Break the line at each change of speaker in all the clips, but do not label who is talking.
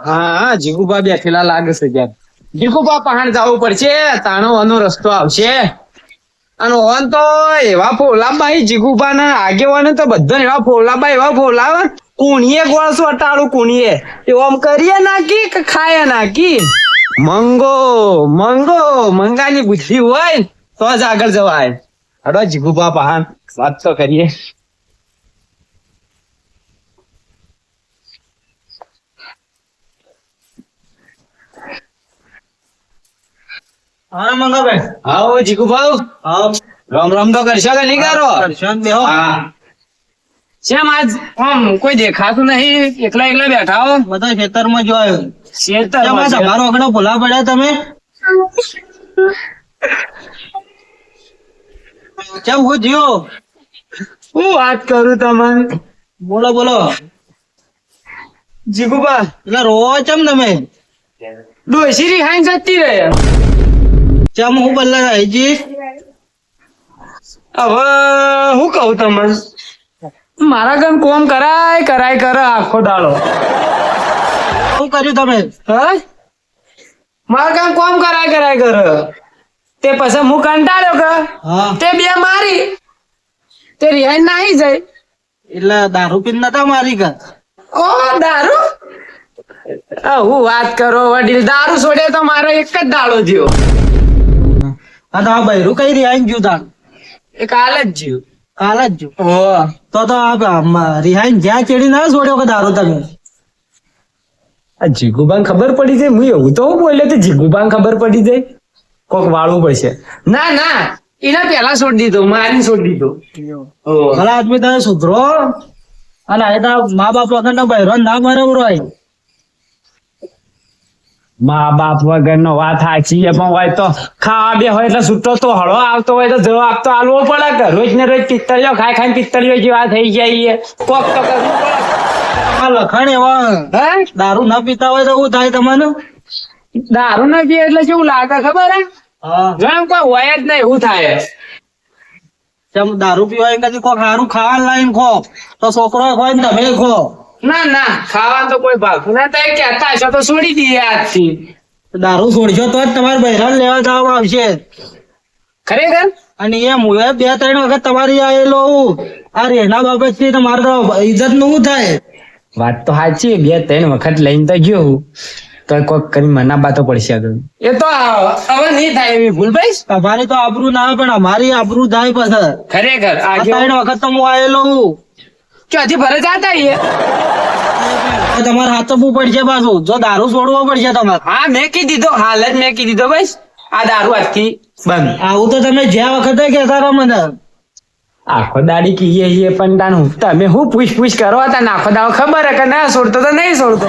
હા જીગુબા બેઠેલા લાગે છે યાર. જીગુબા પહાણ જવું પડશે, તાણો વાનો રસ્તો આવશે. અને ઓન તો એવા ફોલાબાઈ જીગુબા ના આગેવાને તો બધા એવા ફોલાબા એવા ફોલાવા કુણીએ ગોળસો અટાળું કુણીએ એ ઓમ કરીએ નાખી કે ખાય નાખી. મંગો મંગો મંગાની બુદ્ધિ હોય તો જ આગળ જવાય. હડો જીગુબા પહાણ વાત તો કરીએ.
હા મંગાભાઈ.
આવો જીગુભાઈ.
હા
રામ રામ તો કરશો કે નહીં કરો?
દર્શન દેહો.
હા. શેમ આજ આમ કોઈ દેખાતું નહીં, એકલા એકલા બેઠા હો?
બધા ખેતરમાં જો આવ્યો.
ખેતરમાં છે.
તમારો આગળ ભૂલા પડ્યા તમે. કેમ હું જીઓ?
હું વાત કરું તમને
બોલો બોલો.
જીગુબા.
એટલે રોવો ચમ તમે?
ડોશી રિહાઈન જતી રહે.
ચમ હું બદલા રાયજી?
હવે હું કહું તમને, મારા ગામ કોમ કરાય કરાય કરે આખો દાડો.
શું કર્યું તમે?
હા, મારા ગામ કોમ કરાય કરાય કરે તે પછી હું કંટાળ્યો કે
હા
તે બે મારી તે રિહાઈન નાહી જાય.
એટલે દારૂ પીને નતા મારી ગયા?
ઓ દારૂ? હું વાત કરો વડીલ, દારૂ છોડે તો મારો એક જ દાડો થયો.
આ તો આ બૈરું કઈ રિહાઈ ગયું તાર?
એ કાલ જ થયું.
કાલ જ જો.
ઓ
તો રિહાઈ જ્યાં ચેડી ના છોડ્યો કે દારૂ તમે?
આ જીગુબાન ખબર પડી જાય, હું એવું તો બોલે તો જીગુબાન ખબર પડી જાય, કોક વાળવું પડશે. ના ના, એના પેલા છોડી દીધો, મારી છોડી દીધો.
ભલા આદમી તમે સુધરો. અને આ તો મા બાપ વગર બૈરો ના મરે હોય.
મા બાપ વગર નો વાત સાચી છે, પણ હોય તો ખાવા બે હોય એટલે છૂટો તો હળો આવતો હોય તો જવાબ તો આલવો પડે કે રોજ ને રોજ પિત્તળીઓ ખાઈ ખાઈને પિત્તળીઓ જેવા થઈ જાય. કોક તો કરવું પડે.
આ લખણ એવા
હે?
દારૂ ના પીતા હોય તો શું થાય તમને?
દારૂ ના પીએ એટલે કેવું લાગે ખબર હે?
હા
જેમ કોઈ હોય જ નહીં એવું થાય.
જેમ દારૂ પીવા એમ કદી કોક સારું ખાવાનું લાવીને ખો તો છોકરો હોય ને તમે ખો.
ના ના, ખાવાનું તો કોઈ ભાગતું ના થાય, કહેતા હશો તો છોડી દઈએ આજથી.
દારૂ છોડશો તો જ તમારે બહેરાન લેવા જવામાં આવશે.
ખરેખર?
અને એમ હું 2-3 વખત તમારી આવેલો હું. આ રેના બાબત થી તમારે તો ઇજ્જત નું શું થાય?
વાત તો સાચી, 2-3 વખત લઈને તો ગયો હું, તો કોક કરી મનાબા તો પડશે. એ તો હવે નહીં થાય એવી ભૂલ ભાઈ.
તમારી તો આબરૂ ના આવે પણ અમારી આબરૂ જાય પછી.
ખરેખર
આ 3 વખત તો હું આવેલો હું.
ચોથી ભરે જતા આવીએ.
તમારે હાથવું પડશે પાછું, જો દારૂ છોડવો પડશે તમારે.
હા મેં કીધી દીધો, હાલ જ મેં કીધી દીધો ભાઈ, આ દારૂ આજથી બંધ.
આવું તો તમે જ્યાં વખતે કહેતા રહો મને.
આખો દાડી કહીએ છીએ પણ તાનું તમે હું પૂછ કરો હતા ને આખો દાડો ખબર હે કે ના છોડતો તો નહીં છોડતો.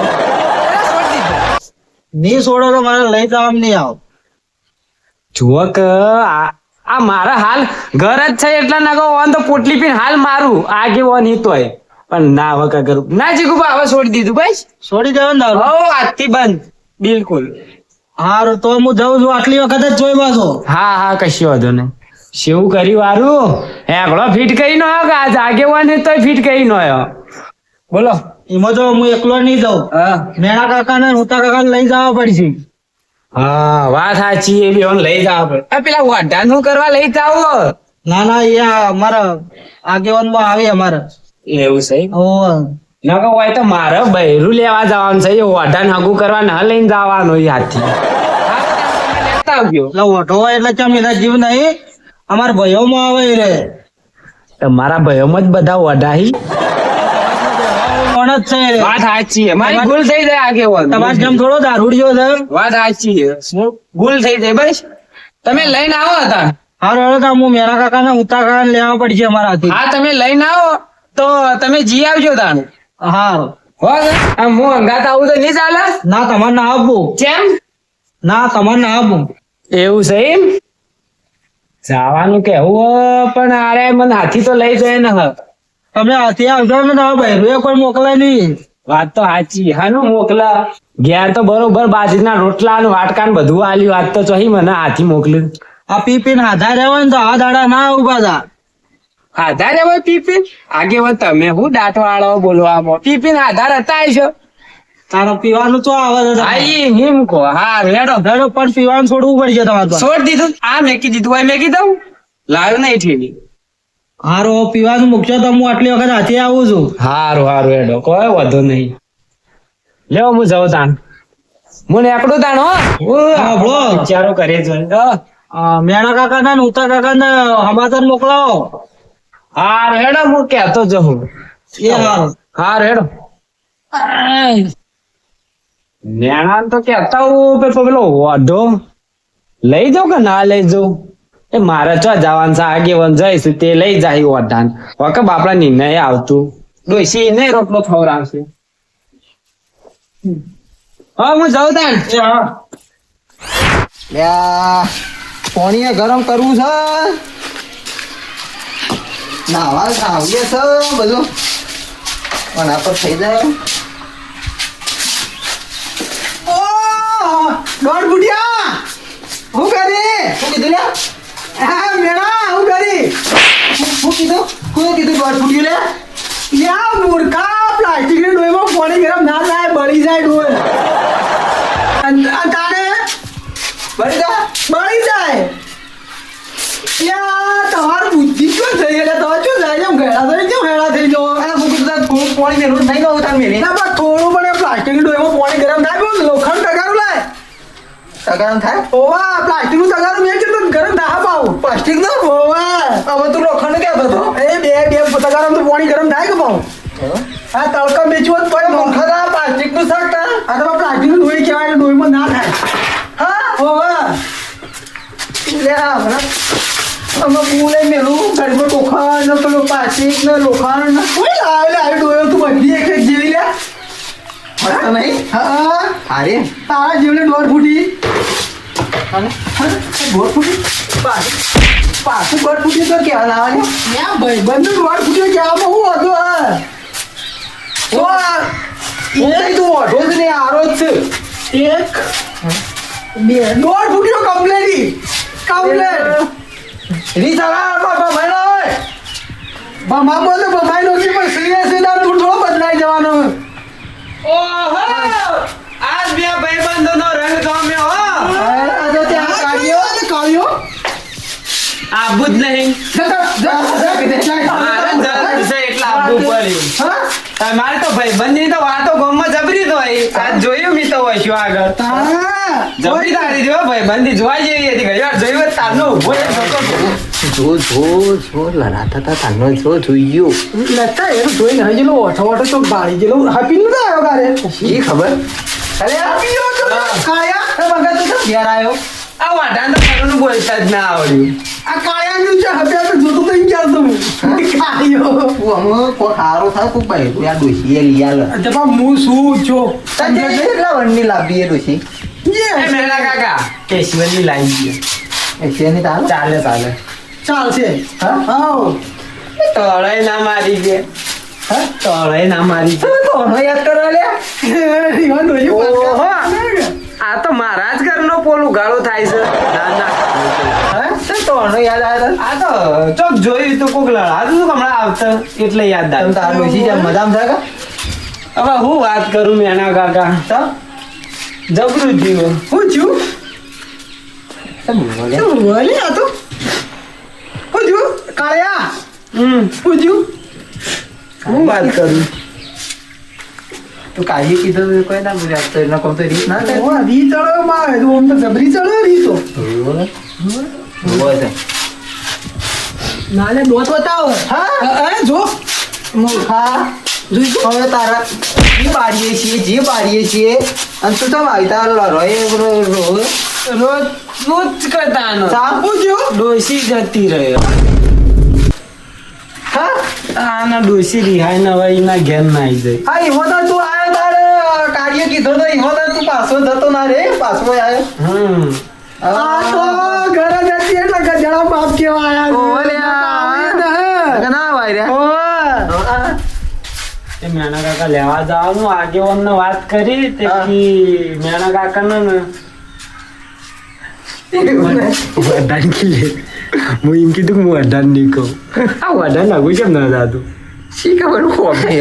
નહીં છોડો તો મારે લઈ જવા નહીં આવો.
જુઓ કે આ મારા હાલ ઘર જ છે એટલા નાખો ઓન તો પોટલી પીને હાલ મારું આગે ઓન તોય પણ ના વકા કરું. ના જીગુબા હવે છોડી દીધું ભાઈ,
છોડી દેવો ને દારૂ?
હો આજથી બંધ બિલકુલ.
હારું તો હું જઉં છું, આટલી વખત જ જોઈ પાછો.
હા હા કશો વાંધો નહીં. શેવું કર્યું વારું હેગળો ફિટ કરી નો કે આજ આગેવાન તો ફિટ કરી નો બોલો.
એમાં તો હું એકલો નહીં જાઉં,
હા
મેણા કાકા ને હુતા કાકા લઈ જવા પડશે.
હા વાત સાચી, એ બી લઈ જાવ પડે. પેલા વાઢા નું કરવા લઈ જાવ.
ના ના એ અમારા આગેવાન માં આવે અમારે.
એવું છે? ના કહો હોય તો મારે બૈરું લેવા જવાનું છે, વાઢા હગું કરવા ના લઈને જવાનું હાથથી. લેતા આવજો.
એટલે ઓઢો હોય એટલે ચમ એના જીવ નહીં, અમારા ભાઈઓ માં આવે રે.
મારા ભાઈઓમાં જ બધા વઢાહી.
કોણ જ છે?
વાત સાચી છે, મારી ભૂલ થઈ જાય આગેવાન.
તમારે જેમ થોડો દારૂડિયો છે.
વાત સાચી છે, ભૂલ થઈ જાય બસ. તમે લઈને આવો હતા.
હારું હવે તો હું મેણા કાકા ને હુતા કાકા ને લેવા પડશે અમારાથી.
હા તમે લઈને આવો તો તમે જી આવજો તાણ.
હારું
હો આમ હું અંગાત આવું તો નહીં ચાલે?
ના તમારે ના આપવું.
કેમ?
ના તમારે ના આપવું.
એવું છે એમ? જવાનું કેવું પણ અરે મને હાથી તો લઈ જાય ને.
તમે હાથી આવજો ને બહેરું કોઈ મોકલે નહીં.
વાત તો સાચી. હાનું મોકલા ઘેર તો બરોબર બાજરીના રોટલા ને વાટકા ને બધું આલ્યું, આજ તો ચોહી મને હાથી મોકલ્યું.
આ પી પીને હાથા રહેવાય ને તો આ દાડા ના ઉભા થા.
આધાર હવે પીપીન આગેવાન તમે હું દાંત વાળો બોલવામાં પીપીન આધાર હતા છો
તારે પીવાનું તો આવે છે
હા
તમારે.
ઈ હિમ કો હા રેડો
હેડો, પણ પીવાનું છોડવું પડશે તમારે તો.
છોડ દીધું આ મેકી દીધું હોય મેકી દઉં લાવ્યો નહીં ઠેલી
હારો પીવાનું મૂકશો તો હું આટલી વખત હાથે આવું છું.
હારું હારું હેડો કોઈ વાંધો નહીં લેવો હું જાઉં તાણ હું એકડું તાણ હો
હા, બોલો.
વિચારો કરે છે
મેણા કાકા ને ઉતા કાકા ને સમાચાર મોકલાવો.
હાર હેડો હું કહેતો જઉં
એ હારું.
હાર હેડો નેણા તો કહેતા હું પેલો વાઢો લઈ જાઉં કે ના લઈ જાઉં એ મારે ચો જવાનું છે આગેવાન જઈશું તે લઈ જાય વાઢાન વખત બાપડા નિર્ણય આવતું ડોસી નહીં રોટલો ખવડાવશે હા હું જાઉં તાણ
પાણી ગરમ કરવું છે નાવા નાવીએ છે બધું પણ આ પર થઈ જાય દોડ બુઢિયા હું કરી શું કીધું લે હા મેળા હું કરી હું કીધું કોણ કીધું દોડ બુઢિયું લે યા મૂર્ખા પ્લાસ્ટિક ની ડોયમાં પાણી ગરમ ના થાય બળી જાય ડોય તાને બળી જાય યા તમારી બુદ્ધિ શું થઈ એટલે તમે શું જાય એમ ઘેડા થઈ કેમ ઘેડા થઈ જાઓ અને હું કીધું થોડું પાણી મેલું નહીં ગયું તાર મેલી ના પણ થોડું પણ પ્લાસ્ટિક ની ડોયમાં પાણી ગરમ થાય બોલ લોખંડ ટકારું લાય તગારમ થાય ઓવા પ્લાસ્ટિક નું તગારું મેં કીધું ગરમ ના પાવું પ્લાસ્ટિક નો ઓવા હવે તું લોખંડ ક્યાં હતો એ બે તગારમ તો પાણી ગરમ થાય કે પાવું આ તડકા બેચવો જ પડે મોખરા પ્લાસ્ટિક નું શાક આ તો પ્લાસ્ટિક નું ડોઈ કહેવાય ડોઈમાં ના થાય હા ઓવા લે આ અમે પૂરે મેલું ગરબો લોખંડ ને પેલો પ્લાસ્ટિક ને લોખંડ ને કોઈ લાવે ડોયો તું બધી એક એક જેવી લે હા નહીં હા અરે તારા જીવને દોઢ ફૂટી દોઢ ફૂટી પાછું દોઢ ફૂટી તો ક્યાં લાવવાની ત્યાં ભાઈ બંધ દોઢ ફૂટી ક્યાં હું હતો તો તું ઓઢો જ નહીં આરો જ છે એક બે દોઢ ફૂટીનો કમ્પ્લેટ રીસાલા બાબા ભાઈ હોય બાબા બોલે બાબા નો પણ સીધે સીધા તું થોડો બદલાઈ જવાનો
ઓહો આજ બે ભાઈબંધોનો રંગ ગમ્યો હો
આજે ત્યાં કાઢ્યો
આબુ જ નહીં મારે જરૂર છે એટલે આબુ પડ્યું મારે તો ભાઈબંધની તો વાતો ગામમાં જબરી તો હોય આજ જોયું મી તો હોય શું આગળ જબરી તારી જો ભાઈબંધી જોવા જેવી હતી ઘણી વાર જોયું હોત તારનો ઉભો રહી શકો
જો લડાતા હતા તાનો જો જોયું
લગતા એ જોઈને હજેલો ઓઠો તો બાળી ગયેલો હાપી નતો આવ્યો કારે
શી ખબર અરે આપીયો તો કાયા મગર તો ઘેર આવ્યો
આ વાટાને તો ખરું બોલતા જ ના આવડ્યું
આ કાળિયાનું છે હપ્યા તો જોતો તો ક્યાં તું કાળિયો
તું અમે કોઈ સારો થાય તું ભાઈ તું આ ડોશીએ લઈ આલ
જપા હું શું છો
તને કેટલા વનની લાવી એ ડોશી
એ મેલા કાકા કેશવની લાઈ ગયો
એની તાલ
ચાલે ચાલે
ચાલશે
હા
આવ
તળે ના મારી ગયા
હા
તળે ના મારી
તમે કોનો યાદ કરવા લે
ઓહો આ તો મારા જ ઘરનો પોલું ગાળો થાય છે ના ના
હા કોનો યાદ આવ્યો
આ તો ચોક જોયું તો કોક લડાતું હતું હમણાં આવતા એટલે યાદ
તને
આવ્યું
તાર ડોશી જેમ મજામાં થાય
હવે હું વાત કરું મેના કાકા
તો
જબરું થયું
હું છું બોલે આ તો હું છું કાળિયા હું છું
હું વાત કરું
તું કાઢી કીધું કોઈ ના બોલ્યા તો એનો કોમ તો રીત ના થાય
ઓ રી ચડો માં તો આમ તો જબરી ચડો રી તો નાલે દોત બતાવો
હા
અરે જો
મૂર્ખા હવે તારા જે બારીએ છીએ અને તું તો વાયતા રોજ
રોજ રોજ કરતાનો
સાપુ જો
ડોસી જતી રહ્યો
હા
આના ડોસી રિહાઈ ના હોય એના ઘેર ના આવી જાય
હા એવો તો તું આવ્યો તારે કાર્ય કીધો તો એવો તો તું પાછો જતો ના રે પાછો આવ્યો
આ તો ઘરે જતી એટલે ગજડા બાપ કેવા આયા
ના વાય
એ મેના કાકા લેવા જવાનું આગેવાન ને વાત કરી તે
હા.
કી મેના કાકા ને વડાન કી લે હું એમ કીધું કે હું વડાન નહીં કહું આ વડાન લાગુ કેમ ના જાતું
શી ખબર કોમી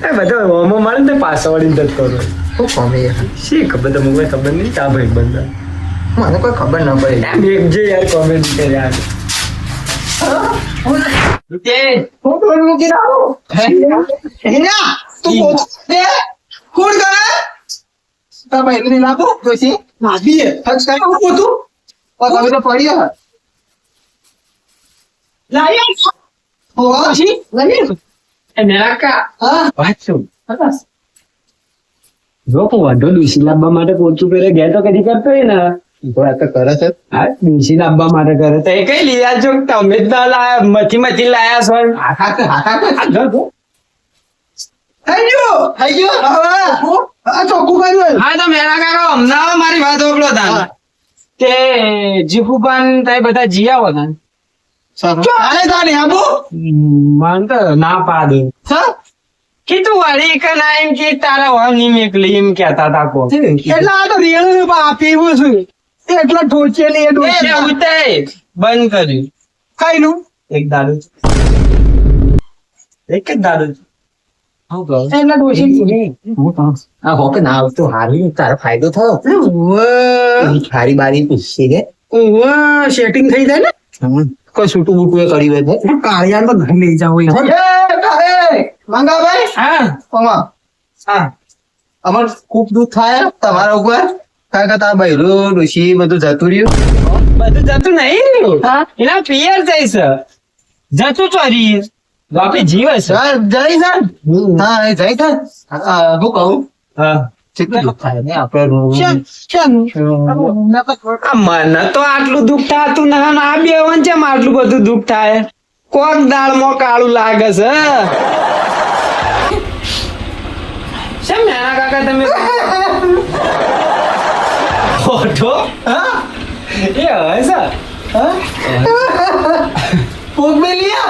એ બધો હોમો મળે ને પાછા વળીને જતો રહે.
શું કોમી
શી ખબર તમને કોઈ ખબર નહીં તા ભાઈ બંધ
મને કોઈ ખબર ન પડી
એમ એક જે યાર કોમેન્ટ કર્યા તે
હું તો મૂકી રાખો હિના તું પોતે કોણ કરે તા ભાઈ ને લાગો જોશી નાબી હજ કરે હું પોતું ઓ તમે તો પડી હ લાયા ઓ જી લાયા
એ મેરા કા
હા
વાત શું જો કો વાંધો ડુસી લાવવા માટે પોચું પહેરે ગયા તો કદી કરતો હોય ને
આ તો કરે છે
હા ડુસી લાવવા માટે કરે તો એ કઈ લીધા છો તમે જ ના લાયા મથી લાયા છો
હાથા થઈ ગયો હવે આ ચોખ્ખું કર્યું
હા તો મેરા કાકા હમણાં મારી વાત ઓગળો તા તે જીફુબાન તે બધા જીયાવો ને
આને તાને આબુ
માન તો ના પાડે
હા
કીધું વળી કે ના એમ કે તારા વાવ ની મેકલી એમ કહેતા તા કો
એટલે આ તો રેણું આપીવું છું એટલા ઠોચેલી એ ડોસી
ઉતે બંધ કર્યું
કઈનું
એક દારૂ એક જ દારૂ
એટલા ડોસી
આ હોકે ના આવતું હારી તારો ફાયદો થયો હારી બારી પૂછી કે
સેટિંગ થઈ જાય ને
કોઈ છૂટું બૂટું એ કરી હોય છે
કાળિયાન તો ઘર લઈ જાવ મંગાભાઈ
હા
અમા
હા
અમાર ખૂબ દુઃખ થાય તમારા ઉપર કારણ કે તારા બૈરો ડોશી બધું જતું રહ્યું
બધું જતું નહીં રહ્યું
હા
એના પિયર જઈશ જતું ચોરી બાપે જીવ છે
સર જઈ સર હા એ જઈ સર હું કહું
હા
કેટલું દુઃખ થાય ને આપણે
આ મને તો આટલું દુઃખ થતું ના ને આ બે વંચેમ આટલું બધું દુઃખ થાય કોક દાળમાં કાળું લાગે છે શેમ નાના કાકા તમે ફોટો
હા
એ હવે સર
ભોગ में लिया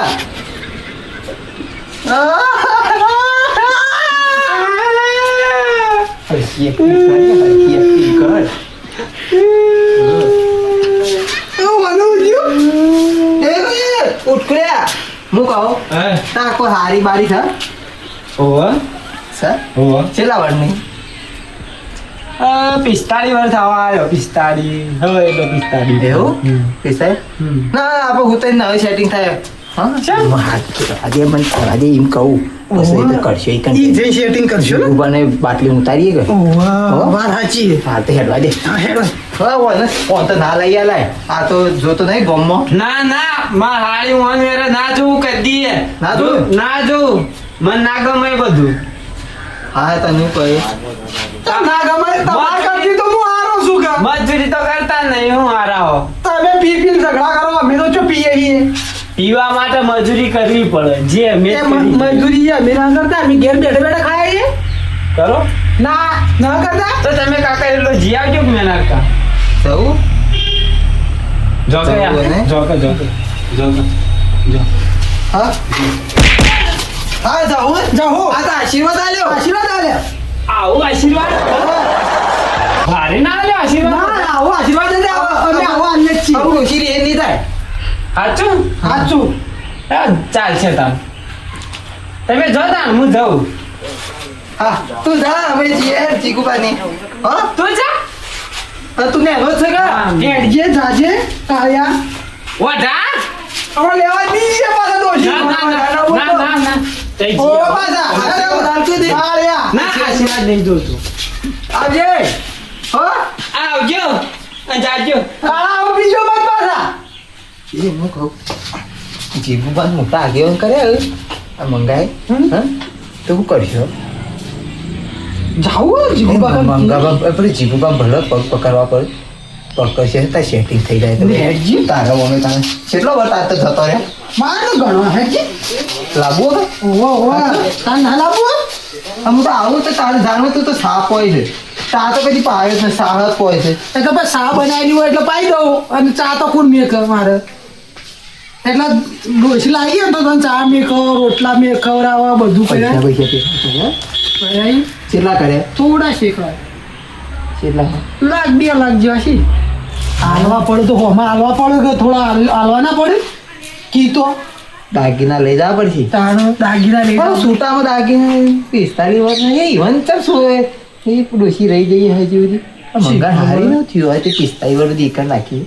ઉઠ્યા હું કહું તા કોઈ હારી બારી છે
ઓવર
સર
ઓવર
છેલ્લા વારની
45 વર્ષ થવા આવ્યો 45 હવે તો 45
એવું પૈસા ના આપણે હું તો નવી સેટિંગ થાય હા
આજે મને આજે એમ કહું બસ એ તો કરશે એ કઈ
જે સેટિંગ કરશો ને
ઉભાને બાટલી ઉતારીએ કે
વાત સાચી
હાલ તો હેડવા દે
હા હેડો
હા ઓને ઓન તો ના લઈ આલાય
આ તો જોતો નહીં ગોમમાં
ના ના માં હાળી વન વેરે ના જોવું કદી
ના જોવું?
ના જોવું મન ના ગમે એ બધું
હા તને કહે ના ગમે તમાર કરતી તો હું હારો છું કે
મજૂરી તો કરતા નહીં હું હારાઓ
તમે પી પી ઝઘડા કરો અમે તો ચો પીએ છીએ
પીવા માટે મજૂરી કરવી પડે જે મેં કરી.
મજદૂરી અમે ના કરતા અમે ઘેર બેઠા બેઠા ખાઈએ
કરો
ના ના કરતા
તો તમે કાકા એટલો જી આવજો કે મેં નાખતા
જવું
જોકે
જવું ને?
જોકે જોકે
હા હા જાઉં જાઉં આ તો આશીર્વાદ આલ્યો
આવું આશીર્વાદ ભારે ના લે આશીર્વાદ
ના આવો આશીર્વાદ દે અમે આવો આને છીએ આવું ઓછી રે નહીં થાય
સાચું
સાચું
હા, ચાલશે તાન તમે જો તાન હું જાઉં
હા તું જા અમે છીએ ચીકુબાની હા
તું જા
તું ને છે કે
હા.
હેડજે જાજે કાળિયા
વઢા
અમાર લેવા નહીં છે પાછા દોશી
ના ના ના ના ના જઈ
ઓ
જી
પાછા અરે ઉધારતું દે કાળિયા
ના આશીર્વાદ નહીં જોતું
આવજે હો
આવજો અને જાજો
કાળા આવો બીજો મત પાછા
એ હું કહું જીગુબાન મોટા આગેવાન કરે આ મંગાય હા તો હું કરશો
જાવું જીગુબા
મંગાવા આપણે જીગુબાન ભલે પગ પકડવા પડે પગ કરશે ત્યાં સેટિંગ થઈ જાય તો
હેડજી
તારા મમ્મી તારે કેટલો વરસાદ તો થતો રે
માર તો ઘણો હેડજી
લાગવો કે
ઓવો ઓવો તાર ના લાવો
આમ તો આવું તો તારે જાણવું તો સાપ હોય છે ચા તો કદી પાયો છે સાહસ હોય છે
એટલે પછી ચા બનાવેલી હોય એટલે પાઈ દઉં અને ચા તો કોણ મેક મારે એટલે ડોસી લાગી ને તો તને ચા મેક રોટલા મેક ખવડાવવા બધું
પૈસા
કર્યા
પૈસા
પછી
કેટલા કર્યા
થોડા શેકવા
કેટલા
લાખ 2 લાખ જેવા છે હાલવા પડે તો હોમાં હાલવા પડે કે થોડા હાલવા ના પડે કી તો
દાગીના લઈ જવા પડશે
તાણો દાગીના લઈ
પણ છૂટામાં દાગીના 45 વર્ષ ના ઈવન ચાલ શું એ ડોશી રહી જઈએ હજી સુધી મંગા હારી ન થયું હોય તે 45 વર્ષ દીકરા નાખી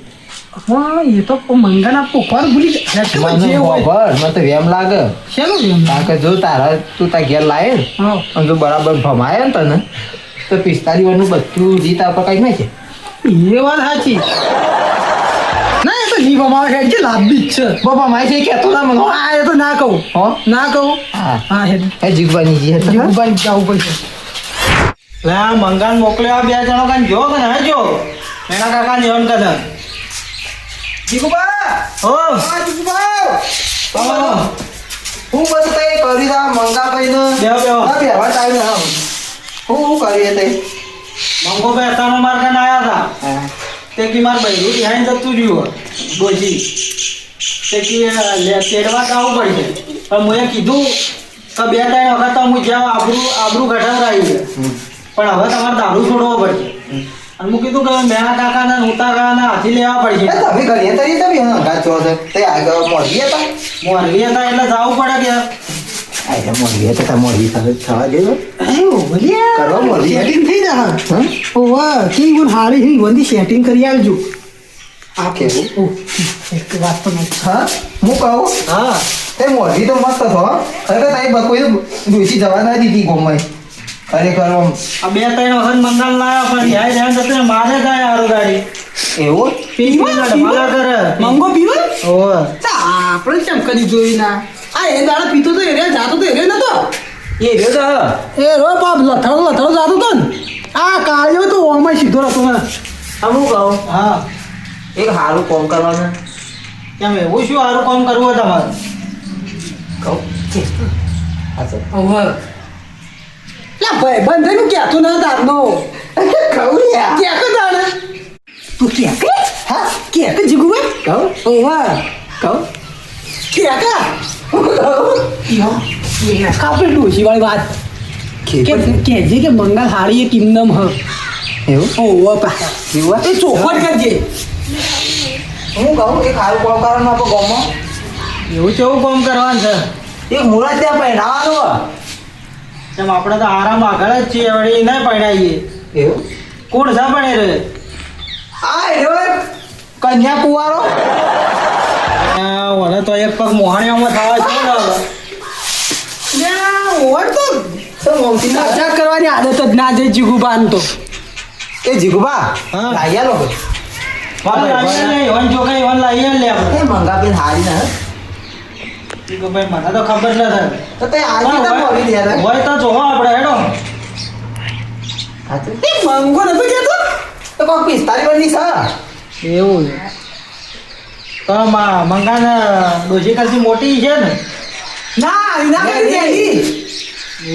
હા એ તો મંગાના પોકાર ભૂલી ગયા
મને
જે હોય
ખબર, મને તો વેમ લાગે
શેનું એમ
કારણ કે જો તું તાર ઘેર લાવે ને,
હા
અને જો બરાબર ભમાય ને તને તો 45 વર્ષનું બધું જીત આપણે કઈ નાખે
એ વાત સાચી ના એ તો નહીં બમાવે છે જે લાભી જ છે
બાપા માય છે કહેતો ના મને
હા એ તો ના કહું
હો
ના કહું
હા
હા
હે જીગવાની જી હે
જીવુભાઈ જવું પડશે
લે આ મંગાન મોકલ્યો આ બે જણો કાન જો કે ના જો એના કાકા ને ઓન કદા
જીગુબા
ઓ
હા જીગુબા હું બધું તઈ કરી દા મંગા ભાઈને
બેહો બેહો
ના બેહવા ટાઈમ ના હું કરીએ તે
મંગો બે તાનો માર કાન આયા હતા
હા
તે કી માર ભાઈ રૂટી હાઈન જતું રહ્યું ડોજી તે કી લે તેડવા જાવું પડશે પણ મેં કીધું કે બે ત્રણ વખત તો હું જ્યાં આબરૂ ઘટાવરાયું છે પણ હવે તમારે દારૂ છોડવો પડશે અને હું કીધું કે મેણા કાકાના ઉતા કાકાના હાથી લેવા પડશે
તમે કરીએ તરી તમે હા ગાચો છે તે આગળ મોડી હતા
મોરવી હતા એટલે જવું પડે કે
આયા મોડી હતા તા મોડી સાથે થવા દેજો કરવા મોડી
સેટિંગ થઈ જા
હા
ઓવા કી ગુણ હારી હી વંદી સેટિંગ કરી આવજો
કેવું?
ઓ એક વાત તો નથી
હા હું કહું
હા
તે મોડી તો મસ્ત હતો હો. ખરેખર તારી બકોઈ ડોસી જવા ના દીધી ગોમાઈ ખરેખર આમ
આ બે ત્રણ વખત મંગલ લાયા પણ ન્યાય ધ્યાન જતું ને મારે જાય હારું ગાડી
એવું
પીવા માલા કરે
મંગો પીવો
ઓવે
આપણે કેમ કદી જોઈ ના આ એ દાડા પીતો તો એરે જાતો તો એરે નતો
એ રહ્યો
એ રો બાપ લથડો જાતો તો ને આ કાળ્યો તો ઓમાં સીધો રહેતો ને
અમુક કહું
હા
એક સારું કામ કરવાનું
કેમ એવું શું સારું કામ કરવું હોય તમારે
કહું હા સર
ઓહો લા ભાઈ બંધેનું ક્યાંતું ના તારનો
કહું યાર
ક્યાં કે દાડે તું ક્યાં કે
હા
ક્યાં કે જીગુ ભાઈ
કહું
ઓહો
કહું
ક્યાં કા યો એ કાપે ડોશી વાળી વાત કે જે કે મંગલ હારી એ કિંમત હ
એવું
ઓહો પા
કેવું
એ ચોખવટ કરજે
હું કહું એક સારું કામ કરવાનું આપણે ગામમાં
એવું કેવું કામ કરવાનું છે
એક મુરત ત્યાં પહેરાવાનું
એમ આપણે તો આરામ આગળ જ છીએ વળી નહીં પડાવીએ
એવું
કોણ છે પણ એ રે
આ એનો કન્યા કુંવારો
મને તો એક પગ મોહાણીઓમાં થવા છે ને હવે.
તો મમતી ના
મજાક કરવાની આદત જ ના જાય જીગુબાન તો
એ જીગુબા
હા.
લાગ્યા લોકો
વાલો લાવીએ ને ઈવન જો કઈ ઈવન લાવીએ ને લે આપણે.
એ મંગાબેન હારી ના
ઈ કે ભાઈ મને તો ખબર નથી
તો તે આજે તો મોરી દે રે
હોય તો જોવો આપણે હેડો
હા તો
એ મંગો નતો કેતો
તો કોઈ 45 વર્ષની છે
એવું તો મંગાને ડોશી કરતી મોટી છે ને
ના વિના કરી દેલી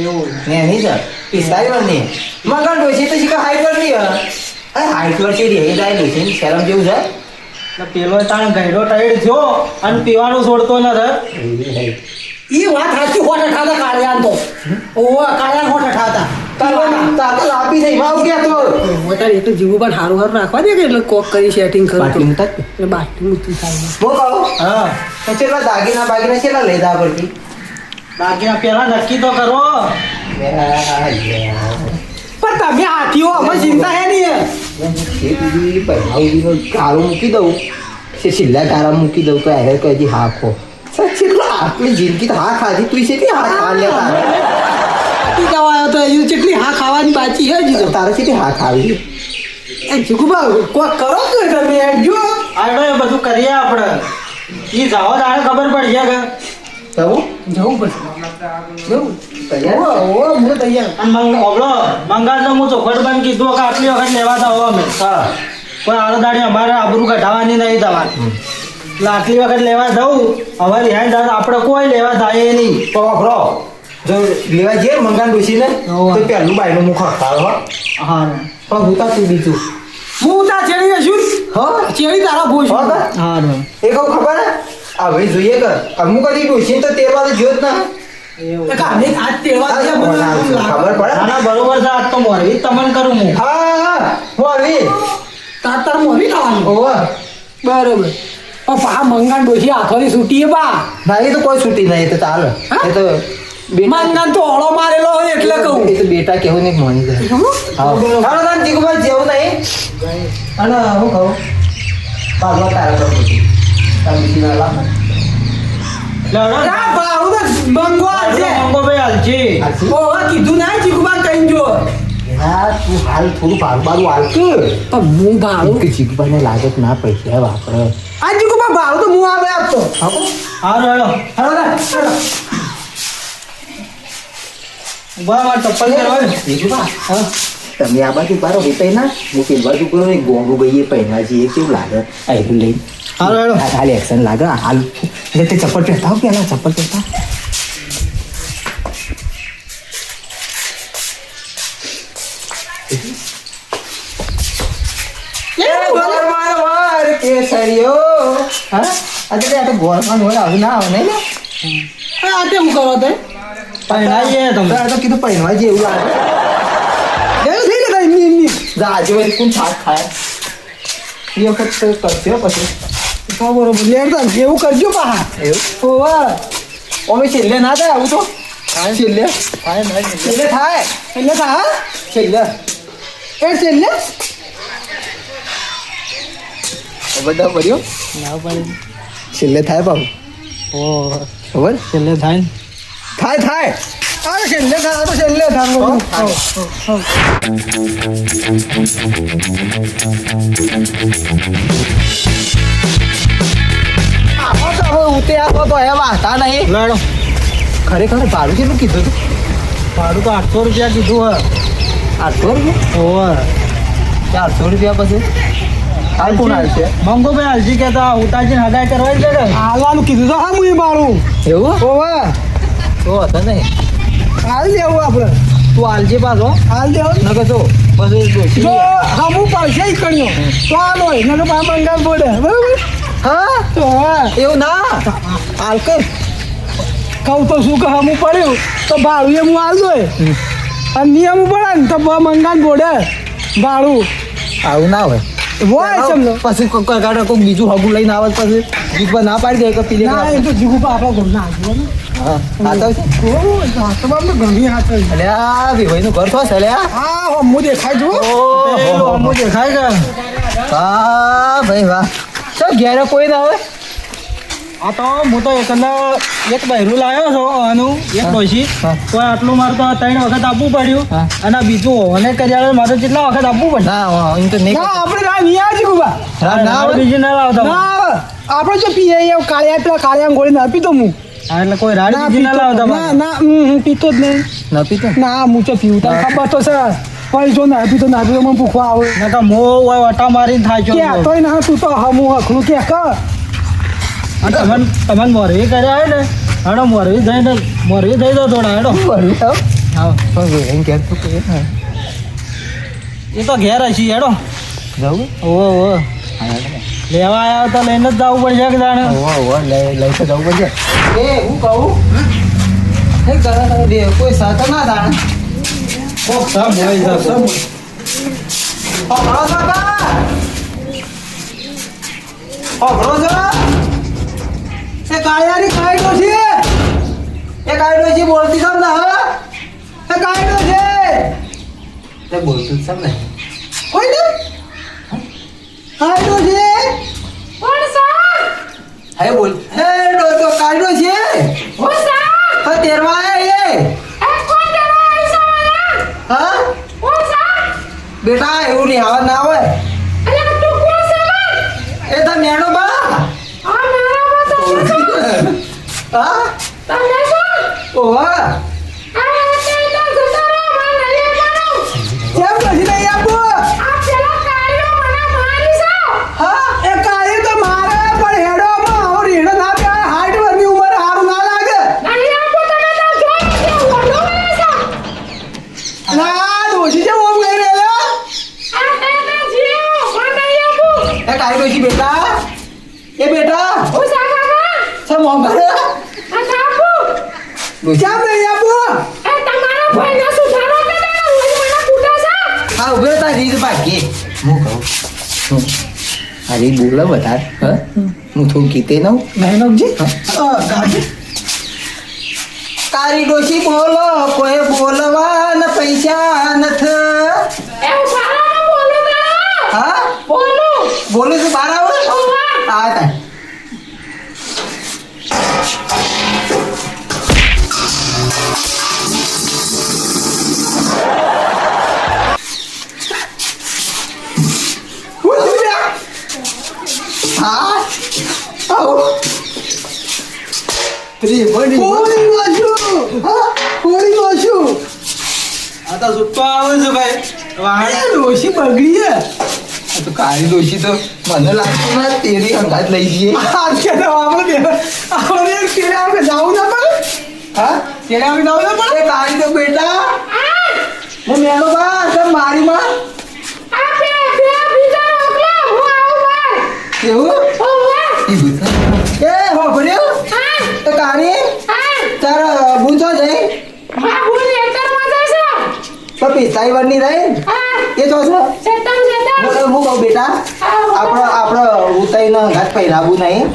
એવું
ને નહીં સર 45 વર્ષની મગર ડોસી તો શીખા હાઈટ વર્ષની અરે હાઈટ વર્ષી રહી જાય ડોસી શરમ જેવું છે
એટલે પેલો તાણ ગયડો ટાઈડ થયો અને પીવાનું છોડતો નથી
ઈ વાત સાચી હોટ ઠાતા કાળિયાન તો ઓવા કાળિયાન હોટ ઠાતા
તાકલ આપી થઈ માવ કે તો
મોટા એ તો જીગુબાન હારું હારું રાખવા દે કે એટલે કોક કરી સેટિંગ કરું
બાટલી મુકતા જ.
એટલે બાટલી મૂકી થાય
બો કહો
હા
તો ચેલા દાગીના બાગીના ચેલા લઈ જા પડતી
બાકીના પેલા નક્કી તો કરો
પણ તમે હાથીઓ અમે ચિંતા હે નહીં
ગાળું મૂકી દઉં છે છેલ્લા ગાળા મૂકી દઉં તો એને કહી હા ખો છેલ્લા આટલી જિંદગી તો હા ખાધી તું છે હા ખા લે તારે
આવ્યો તો હજુ કેટલી હા ખાવાની બાકી છે હજી તો
તારે છે હા ખાવી
એ જીગુબા કોક કરો તો તમે જો
આડો એ બધું કરીએ આપણે ઈ જાઓ તારે ખબર પડશે કે
તવું
જવું પડશે જવું
તૈયાર
ઓ હું તૈયાર
અને ઓબળો મંગાળ તો હું ચોખટ બંધ કીધું કે આટલી વખત લેવા જાઓ અમે
હા
પણ આડોદાડી અમારે આબરૂ કઢાવવાની નહીં તમારે એટલે આટલી વખત લેવા જવું હવે રિહાઈ દાદા આપણે કોઈ લેવા જાય નહીં
તો વાપરો જો લેવા જઈએ મંગાન ડોસીને
હોવે.
તો પહેલું બાયનું મુખ હકાળો
હા
પણ હું તું બીજું
હું તા ચેડી જશું
હા
ચેડી તારા
હો
ભૂસ
કા?
હા
એ કહું ખબર હે હવે જોઈએ કે અમુક હજી ડોસી તો તેરવા તો જોત ના
એવું
કામે આજ તેડવા દે
ખબર પડે
ના ના બરોબર છે આજ તો મોરવી તમને કરું હું
હા મોરવી
તાર તાર મોરી થવાનું
ઓવા
બરોબર પણ પા મંગાન ડોશી હાથોથી છૂટીએ બા
ના એ તો કોઈ છૂટી નહીં, એ તો ચાલે.
હા?
એ તો બેટા
મંગાન તો હળો મારેલો હોય એટલે કહું
એ તો બેટા કેવું નહીં માની જાય. હા હાલો તાન જીગુભાઈ જેવું નહીં અને હું કહું બાબા તારે તો તારે બીજી વાર લાવ.
ના ભાડું તો મંગો આવશે
મંગોભાઈ હાલશે.
ઓવા કીધું ના ચીકુબા કઈ જો
હા તું હાલ થોડું ભાડું બારું હાલતું
પણ હું ભાડું
કે જીગુભાઈને લાગે કે ના પૈસા વાપરે.
આ ચીકુબા ભાડું તો હું આવે આપતો
હા
હાલો હેડો.
હેડો લે, હેડો.
ઉભા મારે ચપ્પલ પહેરવા.
જીગુભા તમે આ બાજુ બારો વિતાઈ ના હું પેલી બાજુ કરો ને ગોંગુ ભાઈએ પહેર્યા છે એ કેવું લાગે આ એવું લઈ
હાલો હેડો.
હાલ એક્શન લાગે હાલ એટલે તે ચપ્પલ પહેરતા હો પેલા ચપ્પલ પહેરતા કેસરીઓ હા આજે આ તો ગોળમાં હોય આવું ના આવે નહીં ને
આ તે હું કરો તે
પહેરાઈએ તમે.
આ તો કીધું પહેરવા જેવું લાગે
એવું થઈ ગયા એમની એમની
રાજુ વળી કોણ થાક ખાય એ વખત કરશો પછી
હા બરોબર લેડતા એવું કરજો પા
એવું
ઓવા
અમે છેલ્લે ના થાય આવું તો છેલ્લે છેલ્લે થાય
એટલે તા
છેલ્લે
એ છેલ્લે
બધા ભર્યો
ના પડે.
છેલ્લે થાય બાબુ
ઓ
ખબર
છેલ્લે થાય ને.
થાય
આ છેલ્લે થા તો છેલ્લે થા
ઉતે આપો તો એમ આતા નહીં
લેડો.
ખરેખર ભાડું કેટલું કીધું હતું
ભાડું તો 800 રૂપિયા કીધું હે.
800 રૂપિયા
ઓવે.
400 રૂપિયા પછી હાલ કોણ આવશે
મંગોભાઈ હાલજી કહેતા ઉતાજીને હગાઈ કરવા જ છે.
હાલવાનું કીધું તો હા હું મારું
એવું
ઓવા
તો હતો નહીં
હાલ દેવું આપણે
તું હાલજે પાછો
હાલ દેવું
નકર તો પછી ડોશી
જો હમું પડશે ઈ કણ્યો તો હાલ હોય નકર પા મંગાલ પડે બરાબર
હા
તો હા
એવું ના હાલ કર
કહું તો શું કે હમું પડ્યું તો ભાડું એ હું હાલ દોય અને નિયમ પડે ને તો મંગાલ પડે ભાડું
આવું ના હોય
હોય ચમનો
પછી કોઈ ગાડે કોઈ બીજું હગું લઈને આવે પછી જીગવા ના પાડી દે કે પીલે
ના એ તો જીગુ પા આપણા ઘરના આજુ
હા આ તો છે
તો બાપને ઘણી હાથ
અલે આ વિભાઈનું ઘર થશે અલે
હા હમું દેખાય જો
ઓહો
અમુ દેખાય કે
વાહ ભાઈ વાહ તો ઘેરે કોઈ ના આવે
આ તો હું તો એક બહેરું લાવ્યો છો આનું એક ડોશી
હા.
તો આટલું મારે તો 3 વખત આપવું પડ્યું
હા.
અને આ બીજું ઓને કર્યા મારે કેટલા વખત આપવું પડે.
ના એમ તો નહીં
ના આપણે ના નહીં આવે જીગુ પા
ના
હવે બીજી ના લાવતા
ના આવે આપણે જો પીએ એ કાળિયા પેલા કાળિયા ગોળી ના પીતો હું
હા, એટલે કોઈ રાડ
ના
બીજી ના
પીતો
લાવતા
ના ના પીતો જ નહીં
ના પીતો
ના હું તો પીવું તને ખબર તો છે પણ જો ના પીતો મને પૂછવા આવે
નકર મો હોય વટા મારીને થાય છો
કે તોય ના તું તો હમું હખલું કે કર
તમને મોરવી કર્યા હોય ને હેડો મોરવી થઈ દો થોડા હેડો.
ભર્યું તો
હા
એમ ઘેર તો કોઈ ના
એ તો ઘેર હશી હેડો.
જવું
ઓહો લેવા આવ્યા તો લઈને જ જવું પડશે કે જાણે.
લઈ તો જવું પડશે એ હું કહું એ ઘરે બે કોઈ સાથે ના થાય
કોક સબ હોય સબ.
પકડો છો
એ કાળિયાની કાઢો છે
એ કાઢો છે બોલતી સમ ના હા
એ કાઢો છે
તે બોલતું સમ નહીં
કોઈ ને કાઢો છે
હે બોલ હે ડોટો કાઢો છે હા તેરવા આયા હા બેટા એવું નહીં આવા ના હોય એ તો મેણો બા હા ઓવા
કેમ નથી નહીં આપવું હા એ કાળી તો મારે પણ હેડોમાં આવો રેડો ના પે 60 વર્ષની ઉંમરે હારું ના લાગે ના દોશી છે ઓમ ગઈ રેલા
એ કાઢો છે બેટા એ બેટા સમ ઓમ કરે
કેમ નહીં આપવું
હા ઉભે તા રીત બાકી હું કહું અરે બોલો બધા હા હું હું થોડું કીતે નવ
નહીં નવજી ગાડી
તારી ડોશી બોલો કોઈ બોલવા ન પૈસા નથ હા બોલું છું બાર આવે હા તા હા આવો
હોળી બાજુ હોળી બાજુ
આ તો સુટ્ટો આવે છે ભાઈ
વાળા ડોશી બગડી છે
આ તો કાળી ડોશી તો મને લાગતું ના તેરી અંગાત લઈ જઈએ
આજ કે તો આપણે તેરે આપણે જાવું ના પડે
હા
તેરે આપણે જાવું ના પડે
એ કાળી તો બેટા
હું મેલો બા તો મારી માં
એવું એ હો ભર્યો તો કાળી તારા બુંચો જઈ તો પિસ્તાઈ વારની રહી એ જો છે હું કહું બેટા આપણો ઉતાઈને ઘાટ પહેરાવું નહીં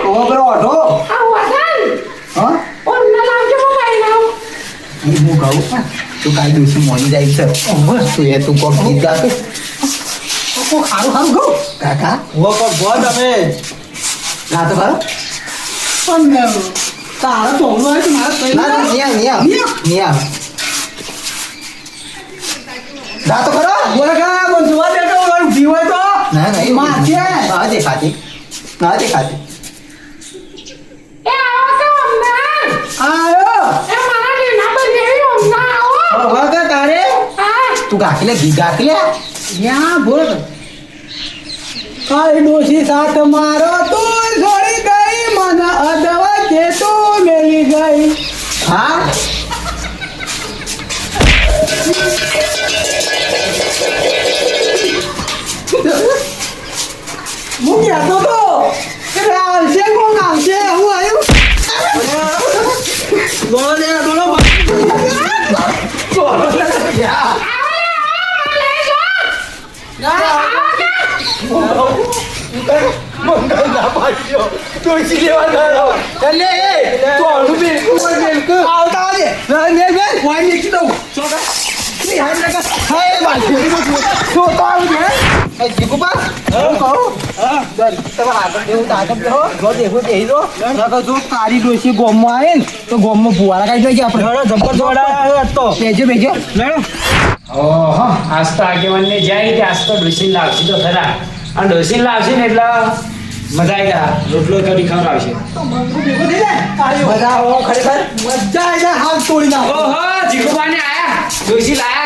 તો પેલો ઓઢો હા હું કહું તું કાંઈ દિવસે મોની જાય છે તું એ તું કોક ગીત ગાતો
સારું સારું કહું
કાકા
વો પર ભો તમે
ગાતો ખરો
પણ તારા તો હોય તો મારે કઈ
ના નિયા ગાતો ખરો
બોલે કે બોલ જોવા દેતો હોય જીવ હોય તો
ના ના એવું
માં છે
ના દેખાતી ના દેખાતી
આયો
હવે કે તારે તું ગાકી લે ગીત ગાકી લે
યા બોલ કાળી ડોશી સાથ મારો તું છોડી ગઈ મને અદવા કે તું મેલી ગઈ
હા
હું કહેતો તો કે આવશે કોણ આવશે હું આવ્યું
બોલો દે બોલો
તારી ડોશી ગોમમાં આવે ને તો ગોમમાં ફુવારા કાઢી લઈએ આપણે
જબ્બર દોડા તો
બેજો બેજો
ઓહો આજ તો આગેવાનને જાય કે આજ તો ડોસી લાવશે તો ખરા અને ડોસી લાવશે ને એટલે મજા આવી જાય રોટલો કરી ખવડાવશે
મજા આવો ખરેખર મજા આવી જાય હાથ તોડી નાખો
ઓહો જીગુબાને આયા ડોસી લાયા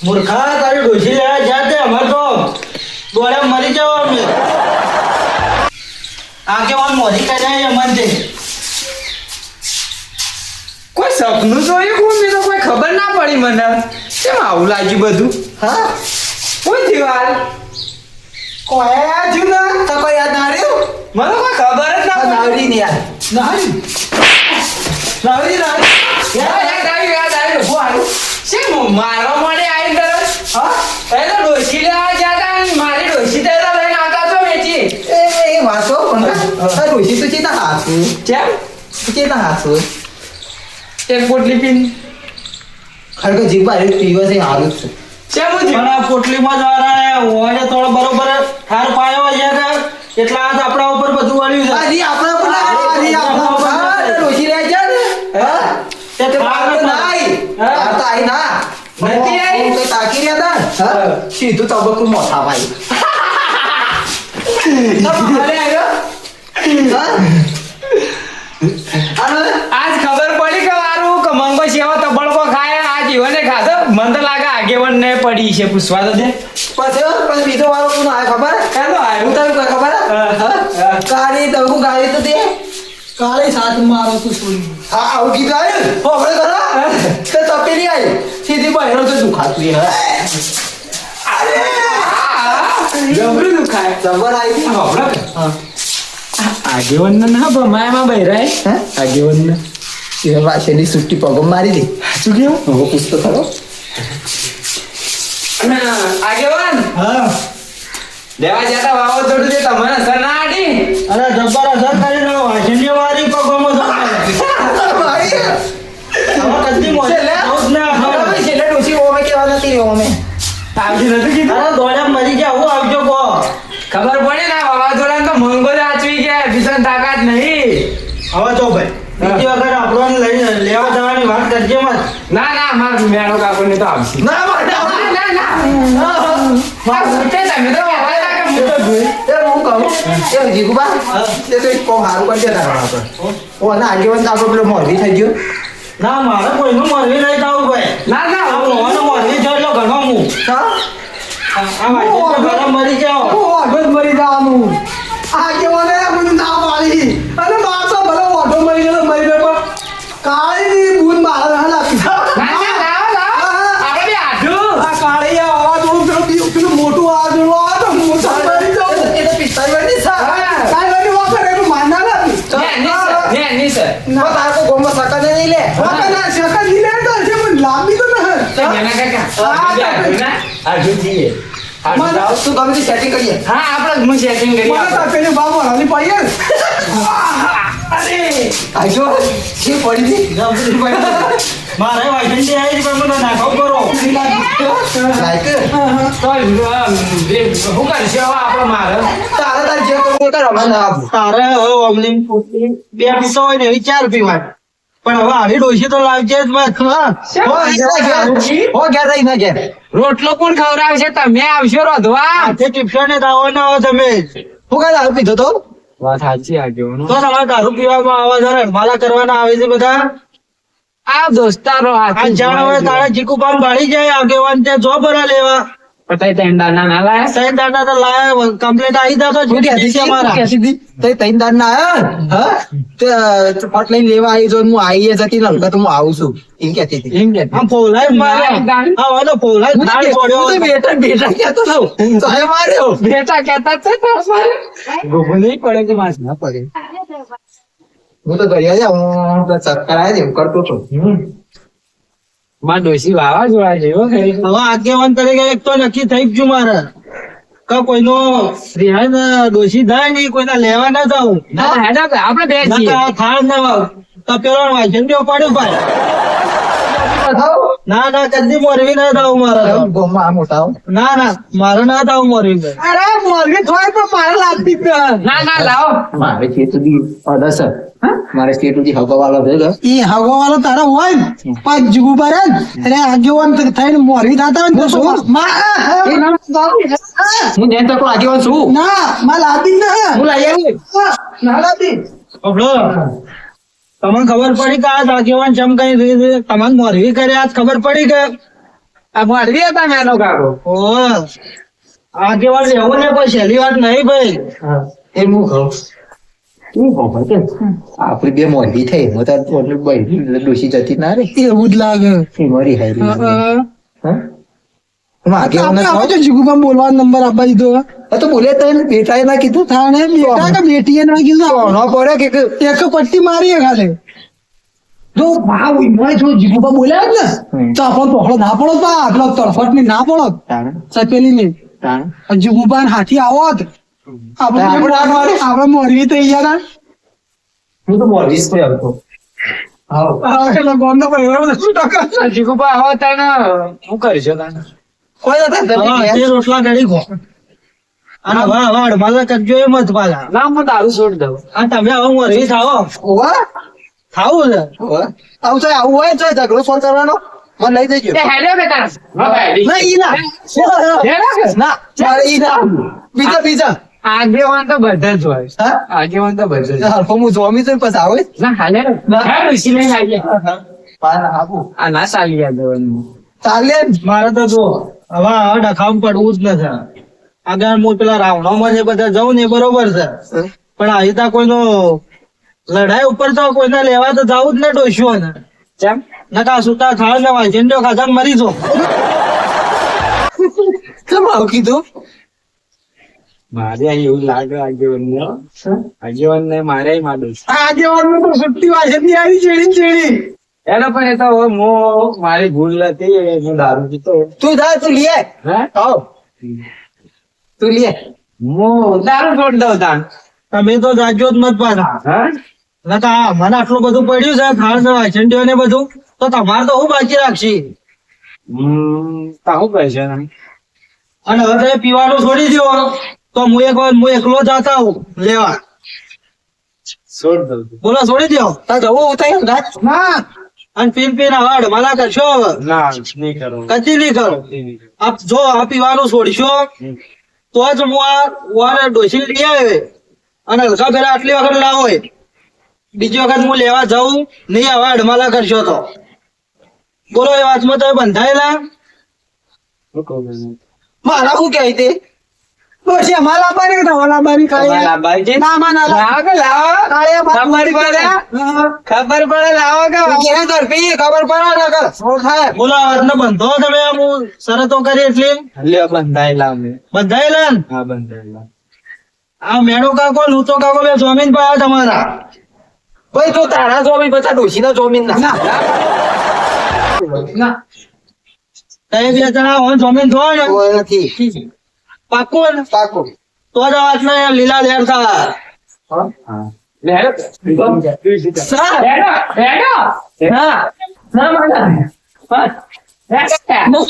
મૂર્ખા તારી ડોસી લેવા જાતે અમાર તો દોડે મરી જાવ અમે આગેવાન મોદી કાઢ્યા અમન છે
કોઈ સપનું જોયું કોણ મેં તો કોઈ ખબર ના પડી મને કેમ આવું લાગ્યું બધું
હા
કોઈ દિવાલ
કોયા જુના
તો કોઈ યાદ ના રહ્યું
મને કોઈ ખબર જ ના પડી
નાવડી ને યાર
નહીં
યાદ આવ્યું ઉભું આવ્યું શેમ મારવા મળે આવી તરત
હા
એ તો ડોસી લેવા ગયા હતા ને મારી ડોસી તો લઈને આવતા છો વેચી
એ વાંચો પણ ડોશી તો ચેતા હાથું
કેમ
ચેતા હાથું
એક પોટલી પીન
ખરેખર જીભ આરે પીવા છે હારું જ છે
કેમ હું
પણ આ પોટલીમાં જ વાળા હોય થોડો બરોબર ઠાર પાયો હોય છે એટલા હાથ આપણા ઉપર બધું વળ્યું છે
હજી આપણા ઉપર ડોશી રહે છે ને હા
તે
ઠાર તો નાઈ ઠાર તો આઈ ના
નથી આઈ?
હું તો તાકી રહ્યા હતા હા સીધું તબક્કું મોથા ભાઈ
આજ ખબર પડી કે મારું કે મંગો સેવા તબડકો ખાય આ જીવને ખાધો મને તો લાગે આગેવન ને પડી છે પૂછવા તો દે
પછી બીજો વાળો કોણ આવે ખબર
કાનો આવ્યો
હું તને કોઈ ખબર
હા.
ગાડી તવકું ગાડી તો દે
કાળી સાથ મારો તું છોડી
હા આવું કીધું આવ્યું હોબળે કરો તો તપેલી આવી સીધી બહેરો તો દુખાતું એ
આ જબરું દુખાય.
જબર આવી હતી.
આ હોભળો કે?
હા.
આગેવાનને ના ભમાયમાં બૈરાય.
હે?
આગેવાનને.
એ વાસેની સુટ્ટી પગમ મારી દે.
શું કેવું?
હવે પૂછતો ખરો.
આગેવાન
હા
લેવા જતા વાવાઝોડું છે તમને અસર ના આડી.
અરે જબ્બર અસર કરી રહ્યો વાસણની વારી પગોમાં
ભાઈ,
હવે કદી મોજ
છેલ્લે?
મોજ ના
હવે
આવે.
ભાઈ છેલ્લે ડોશી ઓમે કહેવા નથી રહ્યો અમે.
આવતી નથી કીધું.
અરે દોડ્યા મરી ગયા હું આવજો કહો
ખબર પડી ને વાવાઝોડા તો મંગો સાચવી ગયા ભીષણ તાકાત નહીં.
હવે તો ભાઈ બીજી વખત આપણને લઈને લેવા જવાની વાત કરજે મત.
ના ના માર મેળો કાકોને તો આવશે.
ના માટે
ના ના માર ઉઠે તમે તો વાવાઝોડા કે મોટો જોઈ.
એ હું કહું એ જીગુબા એ તો એક કોમ હારું કરી દેતા આપણે. ઓ ના આગેવાન તો આપણો પેલો મોરબી થઈ ગયો.
ના મારે કોઈનું મોરવી નહીં થવું ભાઈ
ના ના
આ મોહનો મોરવી થયો એટલો ઘણો હું
હા?
આ વાસણ ઘણા મરી જાઓ
ઓઢો જ મરી જવાનું. આગેવાને મને ના પાડી અને માર તો ભલે ઓઢો મરી ગયો મરી ગયો પણ કાળીની બૂંદ મારે ના લાગી.
ના ના લાવો લાવો આપણે બે આઢું.
આ કાળી આ અવાજ પેલું મોટું અવાજ આવે તો હું તો મરી જાઉં. એ તો પિસ્તાળીસ વર્ષની છે.
હા.
કાંઈ વાગે વાપરે એટલું માનના નથી.
ને ની સર
તો તારે કોઈ ગોમાં સકા નહીં લે. વાપરે ના સકા નહીં લે તો છે પણ લાંબી તો ના.
મેના કાકા
હા,
આપણે બે આઢું ના આઢું જઈએ. આઢું
મને
જાઓ.
તું ગમે તે સેટિંગ કરીએ.
હા આપણે હું સેટિંગ કરી
મને તો પેલી બાબો રાની પાડીએ ને. આજો જે પડી હતી.
મારે વાસણની આવી પણ મને નાખો કરો
લાઈક
તો હું કરશે હવે આપણે મારે
તારે તાર જે કરવું એ કર અમે ના આપું.
તારે હવે ઓમલી બે પીતો હોય ને એવી 4 પીવાય પણ હવે આવી ડોશી તો લાવજે જ મત હા
હો એના ઘેર. હો ઘેર રહી ના ઘેર.
રોટલો કોણ ખવડાવશે તમે આવશો રોધવા.
હાથે ટિપ્સને દાવો ના આવો તમે
હું કાંઈ દારૂ પીધો તો
વાત સાચી આગેવાનો.
તો તમારે દારૂ પીવામાં આવે છે રડમાલા કરવાના આવે છે બધા
આ દોસ્તારો
આ જાણ હવે તારા ચીકુ પામ બાળી જાય આગેવાન તે જો ભરા લેવા
પતાઈ તેંડા ના લાયા.
સૈન દાદા તો લાયા કમ્પ્લેટ આવી જતો
હું કહેતી હતી,
મારા
હું કહેતી હતી, તે ત્રણ દાડ ના આયા? હા? તે, ફટ લઈને લેવા આવી જો હું આવી જતી ને હલકા તો હું આવું છું એમ કહેતી હતી.
એમ કે
આમ ફોલાય માર્યો હા હવે તો ફોલાય
હું તો
થાળ પડ્યો
હું તો બેટા બેટા કહેતો હતો. તો એ માર્યો.
બેટા કહેતા છે તો મારે ગોગો નહીં પડે કે માસ
ના પડે. હું તો ઘરે આવ્યા, હું તો ચક્કર આવ્યા છે, એમ કરતો હતો.
માં ડોસી વાવાઝોડા જેવો ખરી.
હવે આગેવાન તરીકે એક તો નક્કી થઈ જ ગયું મારે કે કોઈનો રિહાઈ ના દોષી થાય નહીં કોઈના લેવા ના જાઉં
ના ના હેડો કે આપણે બે છીએ.
નકર આ થાળ ના વાવ તો પેલો વાંચન દેવો પડ્યો ભાઈ ના ના કદી મોરવી ના થાવ મારે
એમ ગોમાં આ મોટા આવો.
ના ના મારે ના થાવ મોરવી ભાઈ
અરે મોરબી થોય પણ મારે લાગતી જ નથી.
ના ના લાવો.
મારે છે સુધી અડસ મારે સ્ટેટ સુધી હગવાવાળો છે કે
એ હગવાવાળો તારો હોય ને પાંચ જુગુ પર એટલે આગેવાન થઈને મોરવી થતા હોય ને તો શું
હું નેન તકો આગેવાન છું.
ના માં લાદી ના
હું લઈ આવી. ના લાગતી.
તમને ખબર પડી કે આ આગેવાન ચમ કઈ તમને મોરવી કરે આજ ખબર પડી કે
આ મળવી હતા મેનો કાકો.
ઓ આગેવાન લેવો ને કોઈ સહેલી વાત નહીં ભાઈ
એ હું કહું આપડી બે મોરબી થઈ હું તો ડોસી જતી ના રે
એવું જ લાગે
એ મરી હારી હું આગેવાન જ છું.
જીગુબા બોલવાનો નંબર આપવા દીધો
તો બોલે તો બેટા એ ના કીધું
થાણે બેટા કે બેટીએ ના કીધું
કોનો પડે કે
એક પટ્ટી મારી ખાલે
જો ભાવ ઉઈમાં જો જીગુબા બોલ્યા ને
તો આપણો પહોળો ના પડો બા આપણો તડફટ ની ના પડો સપેલી ની જીગુબા હાથી આવોત આપણે મોરવી થઈ ગયા
હું તો મોરબી જ આવતો
એટલે ગોમનો પરિવાર શું ટકા
જીગુબા આવો તાને હું કરશો તાને.
કોઈ નથી
રોટલા કરી ગો અને હવે હવે અડમાલા કરજો એમ જ પાછા
ના હું દારૂ છોડી દઉં.
આ તમે હવે મોરવી થાવો
ઓવા
થાવું છે
ઓવા આવું છે આવું હોય તો ઝઘડો સોલ્વ કરવાનો મને લઈ દેજો
તે હેડો કે તારે. હા ભાઈ.
ના ઈ ના
હેડો કે?
ના મારે ઈ ના બીજા બીજા
આગેવાન તો બધા જ હોય.
હા
આગેવાન તો બધા જ.
હરફો હું જોમી તો પછી આવે
ના હાલે ને. હા ડોસી લઈને આવીએ.
પાન આપું
આ ના ચાલી આગેવાનું.
ચાલે
મારે તો જો હવે ડખામ પડવું જ નથી આગળ હું પેલા રાવણામાં ને બધા જઉં ને એ બરોબર છે પણ અહીં તા કોઈનો લડાઈ ઉપર તો કોઈને લેવા તો જવું જ ને ડોસ્યો ને
કેમ?
નકા સુતા થાળ ને વાંચીને ખાધા મરી જો
કેમ આવું કીધું
મારે અહીં એવું લાગે આગેવાનને મારે માડું છે.
આગેવાનનું તો સુટ્ટી વાસેથી આવી ચેડી.
એનો પણ એ તો હવે મારી ભૂલ હતી હું દારૂ પીતો.
તું જા તું લે
હે
આવ તું લે
હું દારૂ છોડી દઉં તાન.
તમે તો જાજો જ મત પાછા
હા
નકા મને આટલું બધું પડ્યું છે થાળ ને વાસંડીઓ ને બધું તો તમારે તો હું બાકી રાખશી
તાહું કહે છે ને?
અને હવે તમે પીવાનું છોડી દો તો હું એકલો જાતા હું લેવા
છોડ દઉં છું.
બોલો છોડી દો તાર જવું ઉતારી ના અને પીન હવાડ માલા કરશો હવે
ના નહીં કરું.
કદી નહીં કરો આપ જો આ પીવાનું છોડશો તો જ હું આ વારે ડોસી લઈ આવે અને હલકા પેલા આટલી વખત લાવો બીજી વખત હું લેવા જાઉં નહીં હવે અડમાલા કરશો તો બોલો એ વાતમાં તમે બંધાયેલા
શું કહું છું?
મારા શું કહે તે ડોસી અમારા લાવવાની કે તમારા લાવવાની
તમારે લાવવાની છે?
ના માં ના
લાવો કે લાવો? ખબર પડે? ખબર પડે લાવો કે
ખબર પડે ને કર શું થાય બોલો આ વાતને બંધો તમે આમ હું શરતો કરી એટલી
લ્યો બંધાયેલા અમે.
બંધાયેલા ને
હા બંધાયેલા.
આ મેળો કાકો લૂતો કાકો બે જમીન પાયા તમારા ભાઈ તો તારા જમીન પછી ડોસી ના જમીન ના તમે બે જણા હોય જમીન થયો ને નથી પાકું ને પાકું તો જ વાત ને લીલા લેર થાય
હા લે હેડો.
સર
હેડો હેડો.
હા
ના માના. હેડો.